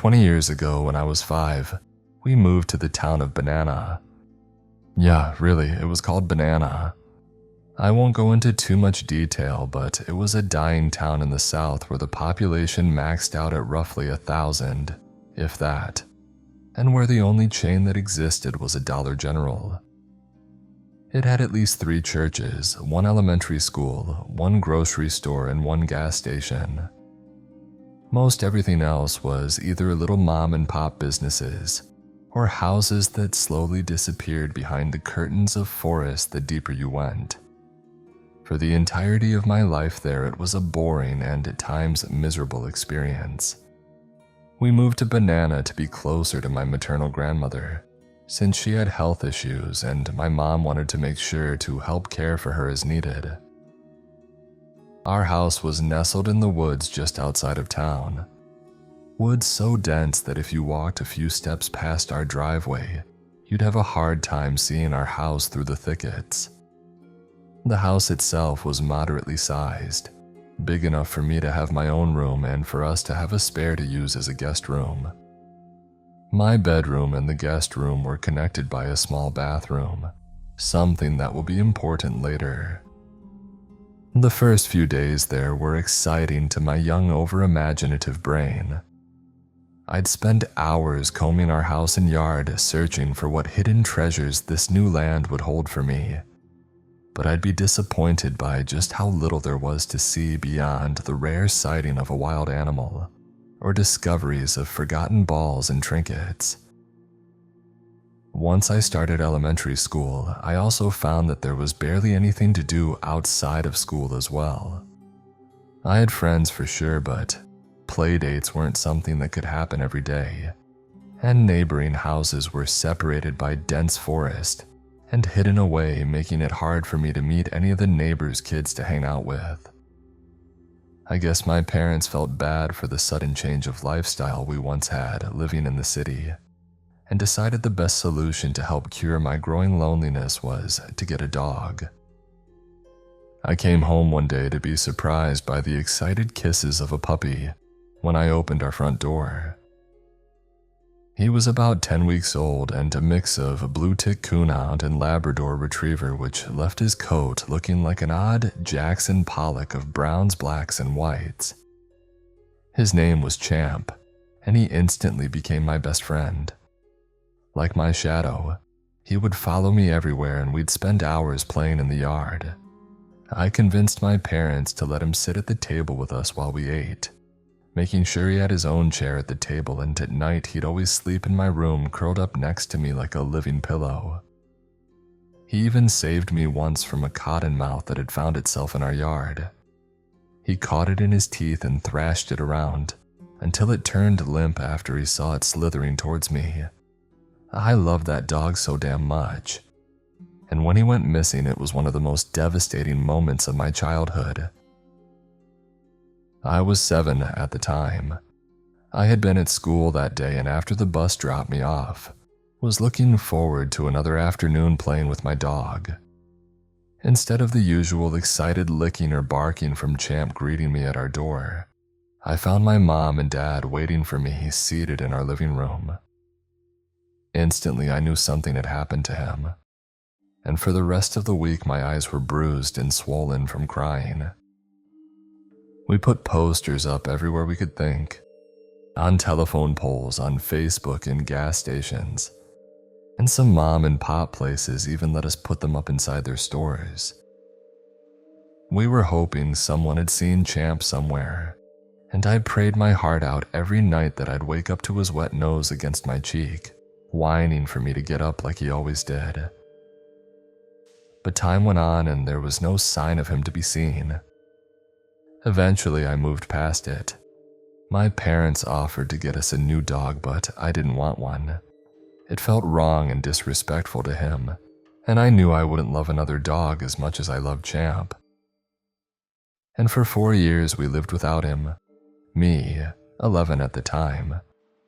20 years ago, when I was 5, we moved to the town of Banana. Yeah, really, it was called Banana. I won't go into too much detail, but it was a dying town in the south where the population maxed out at roughly 1,000, if that, and where the only chain that existed was a Dollar General. It had at least 3 churches, 1 elementary school, 1 grocery store, and 1 gas station. Most everything else was either little mom-and-pop businesses or houses that slowly disappeared behind the curtains of forest the deeper you went. For the entirety of my life there, it was a boring and at times miserable experience. We moved to Banana to be closer to my maternal grandmother, since she had health issues and my mom wanted to make sure to help care for her as needed. Our house was nestled in the woods just outside of town. Woods so dense that if you walked a few steps past our driveway, you'd have a hard time seeing our house through the thickets. The house itself was moderately sized, big enough for me to have my own room and for us to have a spare to use as a guest room. My bedroom and the guest room were connected by a small bathroom, something that will be important later. The first few days there were exciting to my young over-imaginative brain. I'd spend hours combing our house and yard searching for what hidden treasures this new land would hold for me. But I'd be disappointed by just how little there was to see beyond the rare sighting of a wild animal or discoveries of forgotten balls and trinkets. Once I started elementary school, I also found that there was barely anything to do outside of school as well. I had friends for sure, but play dates weren't something that could happen every day, and neighboring houses were separated by dense forest and hidden away, making it hard for me to meet any of the neighbors' kids to hang out with. I guess my parents felt bad for the sudden change of lifestyle we once had living in the city, and decided the best solution to help cure my growing loneliness was to get a dog. I came home one day to be surprised by the excited kisses of a puppy when I opened our front door. He was about 10 weeks old and a mix of blue tick coonhound and Labrador retriever, which left his coat looking like an odd Jackson Pollock of browns, blacks, and whites. His name was Champ, and he instantly became my best friend. Like my shadow, he would follow me everywhere and we'd spend hours playing in the yard. I convinced my parents to let him sit at the table with us while we ate, making sure he had his own chair at the table, and at night he'd always sleep in my room curled up next to me like a living pillow. He even saved me once from a cottonmouth that had found itself in our yard. He caught it in his teeth and thrashed it around until it turned limp after he saw it slithering towards me. I loved that dog so damn much, and when he went missing, it was one of the most devastating moments of my childhood. I was 7 at the time. I had been at school that day, and after the bus dropped me off, was looking forward to another afternoon playing with my dog. Instead of the usual excited licking or barking from Champ greeting me at our door, I found my mom and dad waiting for me seated in our living room. Instantly, I knew something had happened to him, and for the rest of the week my eyes were bruised and swollen from crying. We put posters up everywhere we could think, on telephone poles, on Facebook, and gas stations, and some mom and pop places even let us put them up inside their stores. We were hoping someone had seen Champ somewhere, and I prayed my heart out every night that I'd wake up to his wet nose against my cheek, whining for me to get up like he always did. But time went on and there was no sign of him to be seen. Eventually, I moved past it. My parents offered to get us a new dog, but I didn't want one. It felt wrong and disrespectful to him, and I knew I wouldn't love another dog as much as I loved Champ. And for 4 years, we lived without him. Me, 11 at the time,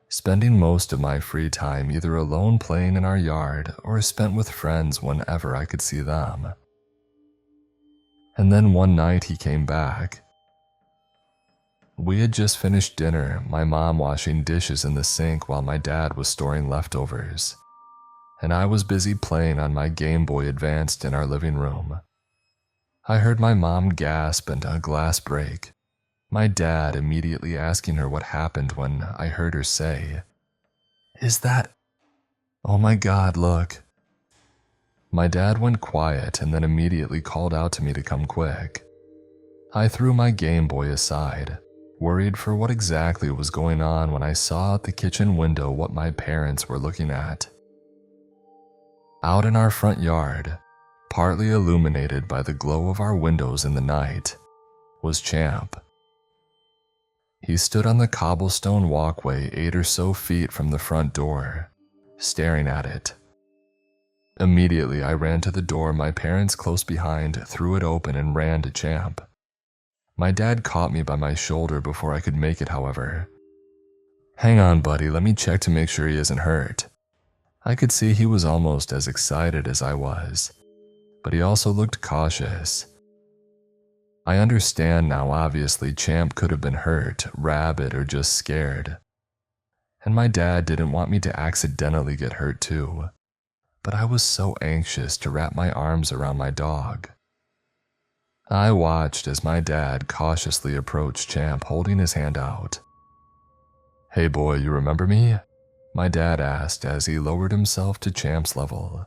spending most of my free time either alone playing in our yard or spent with friends whenever I could see them. And then one night he came back. We had just finished dinner, my mom washing dishes in the sink while my dad was storing leftovers, and I was busy playing on my Game Boy Advanced in our living room. I heard my mom gasp and a glass break, my dad immediately asking her what happened when I heard her say, "Is that... oh my God, look." My dad went quiet and then immediately called out to me to come quick. I threw my Game Boy aside, worried for what exactly was going on when I saw out the kitchen window what my parents were looking at. Out in our front yard, partly illuminated by the glow of our windows in the night, was Champ. He stood on the cobblestone walkway 8 or so feet from the front door, staring at it. Immediately, I ran to the door, my parents close behind, threw it open and ran to Champ. My dad caught me by my shoulder before I could make it, however. "Hang on, buddy, let me check to make sure he isn't hurt." I could see he was almost as excited as I was, but he also looked cautious. I understand now, obviously, Champ could have been hurt, rabid, or just scared. And my dad didn't want me to accidentally get hurt too. But I was so anxious to wrap my arms around my dog. I watched as my dad cautiously approached Champ, holding his hand out. "Hey boy, you remember me?" my dad asked as he lowered himself to Champ's level.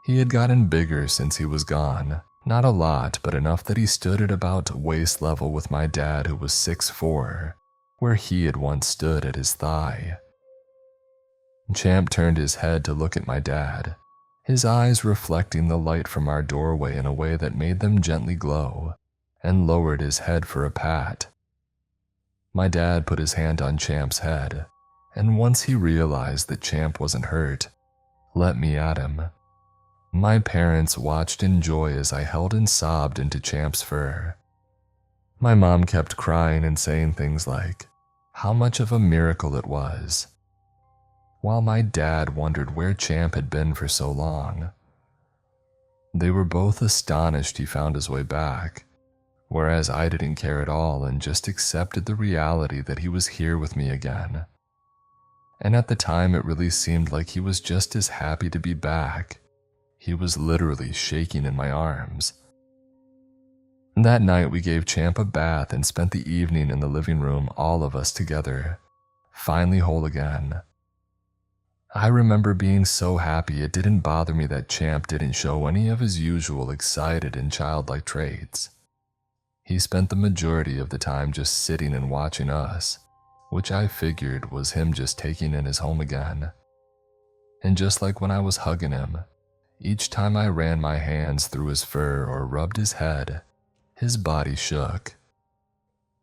He had gotten bigger since he was gone, not a lot, but enough that he stood at about waist level with my dad, who was 6'4", where he had once stood at his thigh. Champ turned his head to look at my dad, his eyes reflecting the light from our doorway in a way that made them gently glow, and lowered his head for a pat. My dad put his hand on Champ's head, and once he realized that Champ wasn't hurt, let me at him. My parents watched in joy as I held and sobbed into Champ's fur. My mom kept crying and saying things like, how much of a miracle it was, while my dad wondered where Champ had been for so long. They were both astonished he found his way back, whereas I didn't care at all and just accepted the reality that he was here with me again. And at the time it really seemed like he was just as happy to be back. He was literally shaking in my arms. That night we gave Champ a bath and spent the evening in the living room, all of us together, finally whole again. I remember being so happy it didn't bother me that Champ didn't show any of his usual excited and childlike traits. He spent the majority of the time just sitting and watching us, which I figured was him just taking in his home again. And just like when I was hugging him, each time I ran my hands through his fur or rubbed his head, his body shook.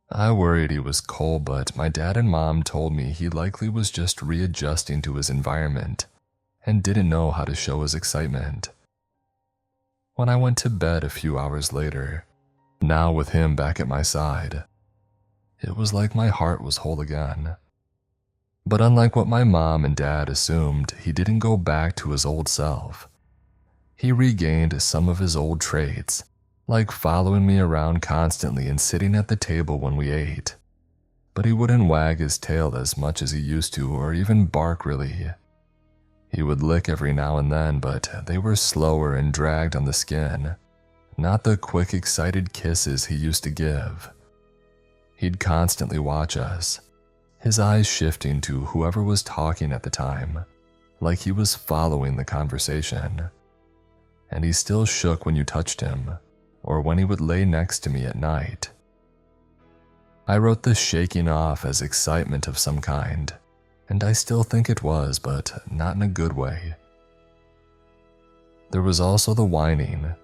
I worried he was cold, but my dad and mom told me he likely was just readjusting to his environment and didn't know how to show his excitement. When I went to bed a few hours later, now with him back at my side, it was like my heart was whole again. But unlike what my mom and dad assumed, he didn't go back to his old self. He regained some of his old traits, like following me around constantly and sitting at the table when we ate. But he wouldn't wag his tail as much as he used to or even bark really. He would lick every now and then, but they were slower and dragged on the skin, not the quick excited kisses he used to give. He'd constantly watch us, his eyes shifting to whoever was talking at the time, like he was following the conversation. And he still shook when you touched him, or when he would lay next to me at night. I wrote the shaking off as excitement of some kind, and I still think it was, but not in a good way. There was also the whining.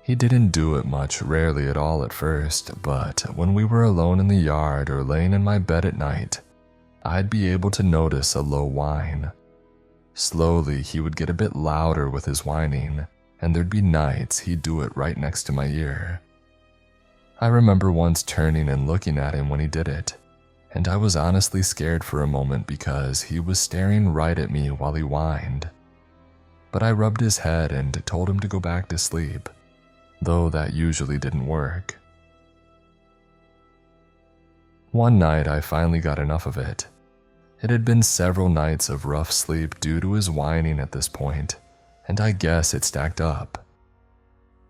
He didn't do it much, rarely at all at first, but when we were alone in the yard or laying in my bed at night, I'd be able to notice a low whine. Slowly, he would get a bit louder with his whining, and there'd be nights he'd do it right next to my ear. I remember once turning and looking at him when he did it, and I was honestly scared for a moment because he was staring right at me while he whined. But I rubbed his head and told him to go back to sleep, though that usually didn't work. One night, I finally got enough of it. It had been several nights of rough sleep due to his whining at this point, and I guess it stacked up.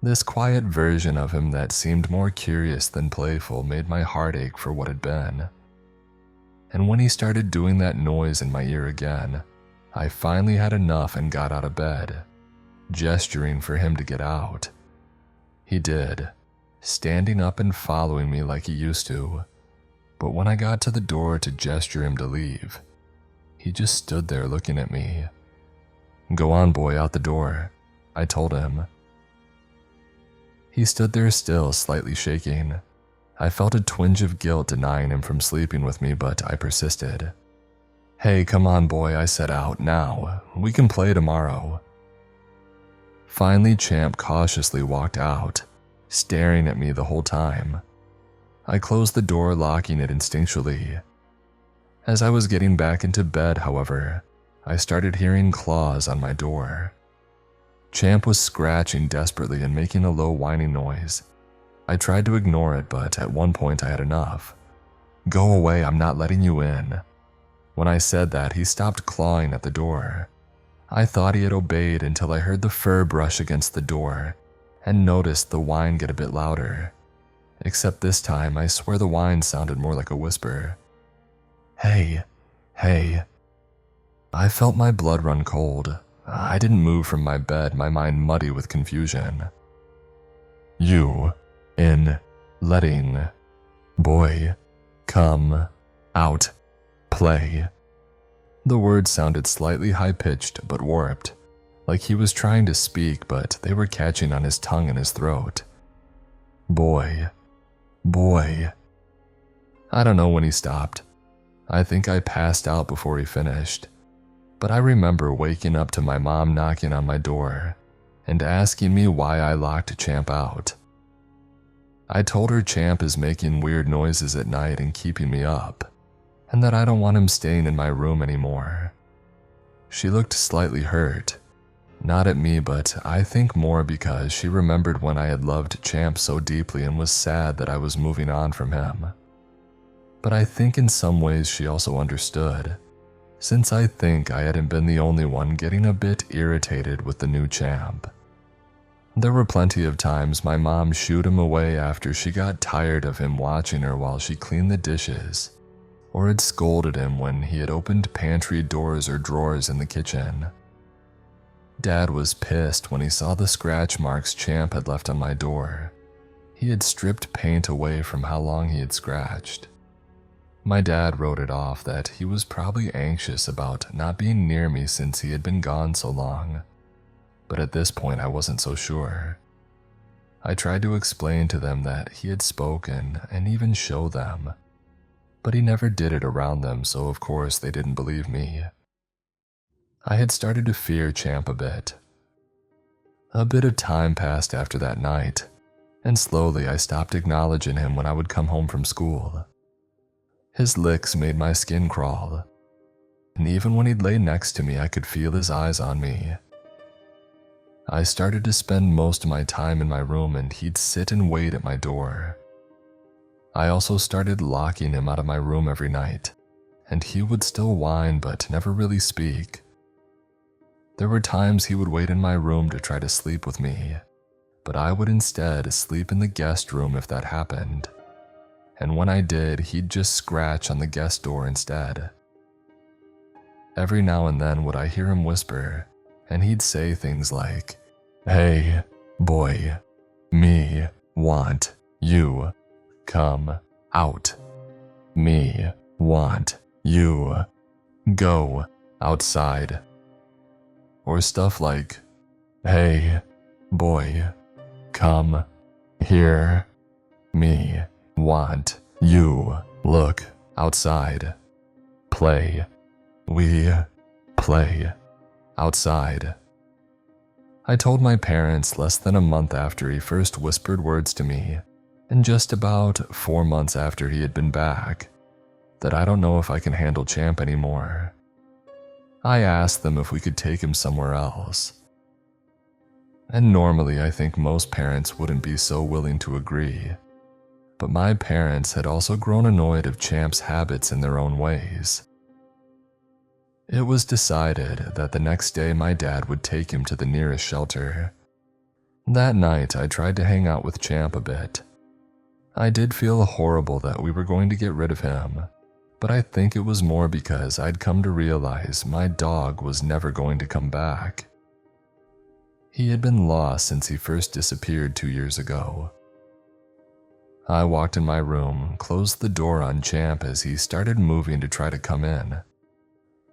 This quiet version of him that seemed more curious than playful made my heart ache for what had been. And when he started doing that noise in my ear again, I finally had enough and got out of bed, gesturing for him to get out. He did, standing up and following me like he used to. But when I got to the door to gesture him to leave, he just stood there looking at me. "Go on, boy, out the door," I told him. He stood there still, slightly shaking. I felt a twinge of guilt denying him from sleeping with me, but I persisted. "Hey, come on, boy," I said, "out now. We can play tomorrow." Finally, Champ cautiously walked out, staring at me the whole time. I closed the door, locking it instinctually. As I was getting back into bed, however, I started hearing claws on my door. Champ was scratching desperately and making a low whining noise. I tried to ignore it, but at one point I had enough. "Go away, I'm not letting you in." When I said that, he stopped clawing at the door. I thought he had obeyed until I heard the fur brush against the door and noticed the whine get a bit louder. Except this time, I swear the whine sounded more like a whisper. "Hey, hey." I felt my blood run cold. I didn't move from my bed, my mind muddy with confusion. "You, in, letting, boy, come, out, play." The words sounded slightly high-pitched but warped, like he was trying to speak, but they were catching on his tongue and his throat. "Boy, boy." I don't know when he stopped. I think I passed out before he finished. But I remember waking up to my mom knocking on my door and asking me why I locked Champ out. I told her Champ is making weird noises at night and keeping me up, and that I don't want him staying in my room anymore. She looked slightly hurt, not at me, but I think more because she remembered when I had loved Champ so deeply and was sad that I was moving on from him. But I think in some ways she also understood, since I think I hadn't been the only one getting a bit irritated with the new Champ. There were plenty of times my mom shooed him away after she got tired of him watching her while she cleaned the dishes, or had scolded him when he had opened pantry doors or drawers in the kitchen. Dad was pissed when he saw the scratch marks Champ had left on my door. He had stripped paint away from how long he had scratched. My dad wrote it off that he was probably anxious about not being near me since he had been gone so long, but at this point I wasn't so sure. I tried to explain to them that he had spoken and even show them, but he never did it around them, so of course they didn't believe me. I had started to fear Champ a bit. A bit of time passed after that night, and slowly I stopped acknowledging him when I would come home from school. His licks made my skin crawl, and even when he'd lay next to me, I could feel his eyes on me. I started to spend most of my time in my room, and he'd sit and wait at my door. I also started locking him out of my room every night, and he would still whine but never really speak. There were times he would wait in my room to try to sleep with me, but I would instead sleep in the guest room if that happened. And when I did, he'd just scratch on the guest door instead. Every now and then would I hear him whisper, and he'd say things like, "Hey, boy, me want you come out. Me want you go outside." Or stuff like, "Hey, boy, come here. Me want you look outside. Play. We play outside." I told my parents less than a month after he first whispered words to me, and just about 4 months after he had been back, that I don't know if I can handle Champ anymore. I asked them if we could take him somewhere else. And normally I think most parents wouldn't be so willing to agree. but my parents had also grown annoyed of Champ's habits in their own ways. It was decided that the next day my dad would take him to the nearest shelter. That night, I tried to hang out with Champ a bit. I did feel horrible that we were going to get rid of him, but I think it was more because I'd come to realize my dog was never going to come back. He had been lost since he first disappeared 2 years ago. I walked in my room, closed the door on Champ as he started moving to try to come in,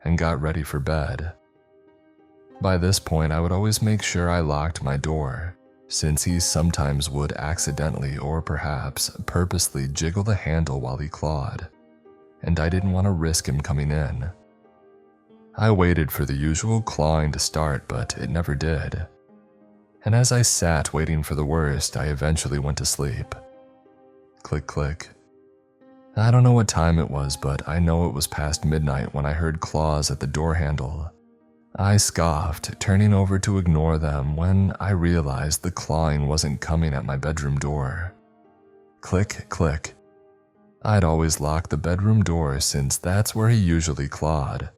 and got ready for bed. By this point, I would always make sure I locked my door, since he sometimes would accidentally or perhaps purposely jiggle the handle while he clawed, and I didn't want to risk him coming in. I waited for the usual clawing to start, but it never did. And as I sat waiting for the worst, I eventually went to sleep. Click, click. I don't know what time it was, but I know it was past midnight when I heard claws at the door handle. I scoffed, turning over to ignore them when I realized the clawing wasn't coming at my bedroom door. Click, click. I'd always locked the bedroom door since that's where he usually clawed,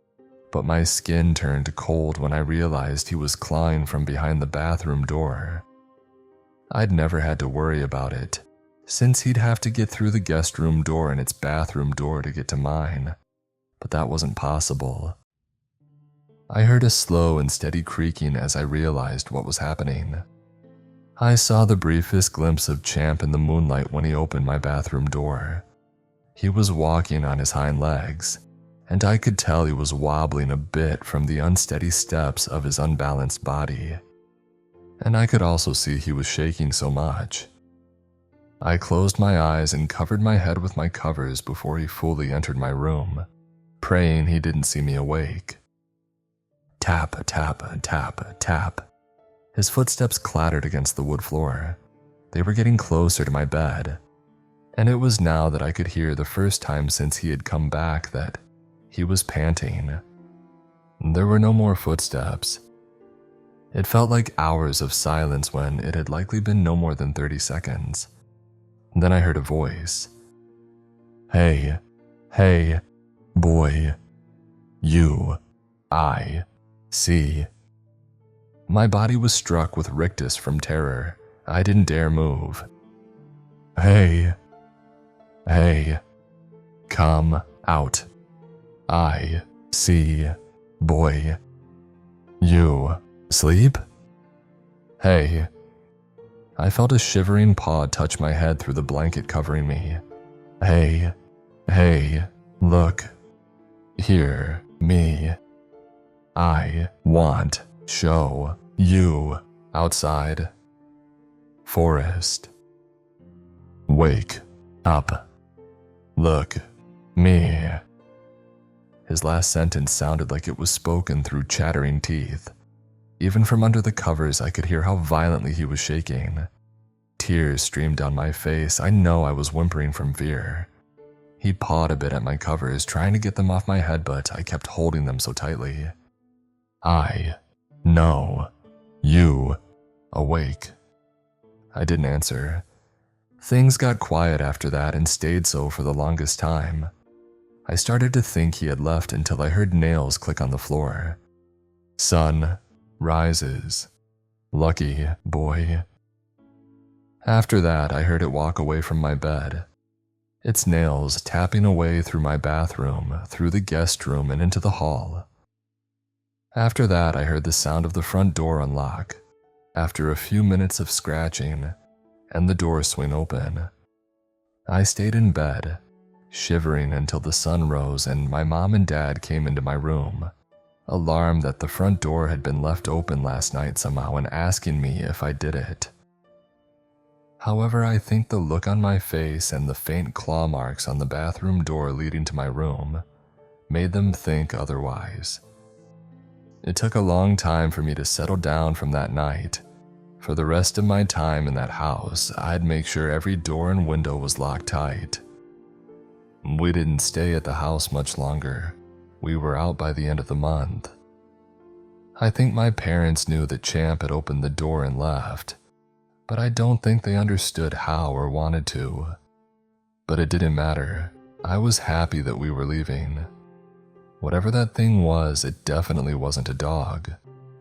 but my skin turned cold when I realized he was clawing from behind the bathroom door. I'd never had to worry about it, since he'd have to get through the guest room door and its bathroom door to get to mine, but that wasn't possible. I heard a slow and steady creaking as I realized what was happening. I saw the briefest glimpse of Champ in the moonlight when he opened my bathroom door. He was walking on his hind legs, and I could tell he was wobbling a bit from the unsteady steps of his unbalanced body. And I could also see he was shaking so much. I closed my eyes and covered my head with my covers before he fully entered my room, praying he didn't see me awake. Tap, tap, tap, tap. His footsteps clattered against the wood floor. They were getting closer to my bed, and it was now that I could hear the first time since he had come back that he was panting. There were no more footsteps. It felt like hours of silence when it had likely been no more than 30 seconds. Then I heard a voice. Hey, hey, boy. You, I, see. My body was struck with rictus from terror. I didn't dare move. Hey, hey, come out. I see, boy. You sleep? Hey. I felt a shivering paw touch my head through the blanket covering me. Hey, hey, look. Hear me. I want show you outside. Forest. Wake up. Look me. His last sentence sounded like it was spoken through chattering teeth. Even from under the covers, I could hear how violently he was shaking. Tears streamed down my face. I know I was whimpering from fear. He pawed a bit at my covers, trying to get them off my head, but I kept holding them so tightly. I know you awake. I didn't answer. Things got quiet after that and stayed so for the longest time. I started to think he had left until I heard nails click on the floor. Sun rises. Lucky boy. After that, I heard it walk away from my bed, its nails tapping away through my bathroom, through the guest room, and into the hall. After that, I heard the sound of the front door unlock, after a few minutes of scratching, and the door swing open. I stayed in bed, shivering until the sun rose and my mom and dad came into my room, alarmed that the front door had been left open last night somehow and asking me if I did it. However, I think the look on my face and the faint claw marks on the bathroom door leading to my room made them think otherwise. It took a long time for me to settle down from that night. For the rest of my time in that house, I'd make sure every door and window was locked tight. We didn't stay at the house much longer. We were out by the end of the month. I think my parents knew that Champ had opened the door and left, but I don't think they understood how or wanted to. But it didn't matter. I was happy that we were leaving. Whatever that thing was, it definitely wasn't a dog.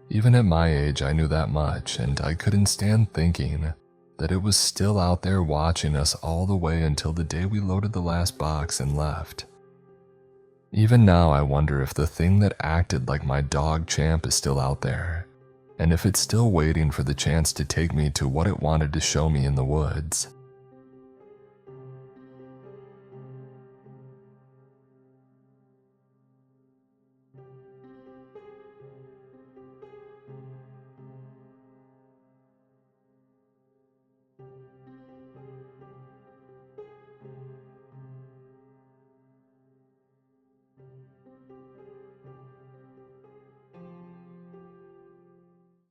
Even at my age, I knew that much, and I couldn't stand thinking that it was still out there watching us all the way until the day we loaded the last box and left. Even now, I wonder if the thing that acted like my dog Champ is still out there, and if it's still waiting for the chance to take me to what it wanted to show me in the woods.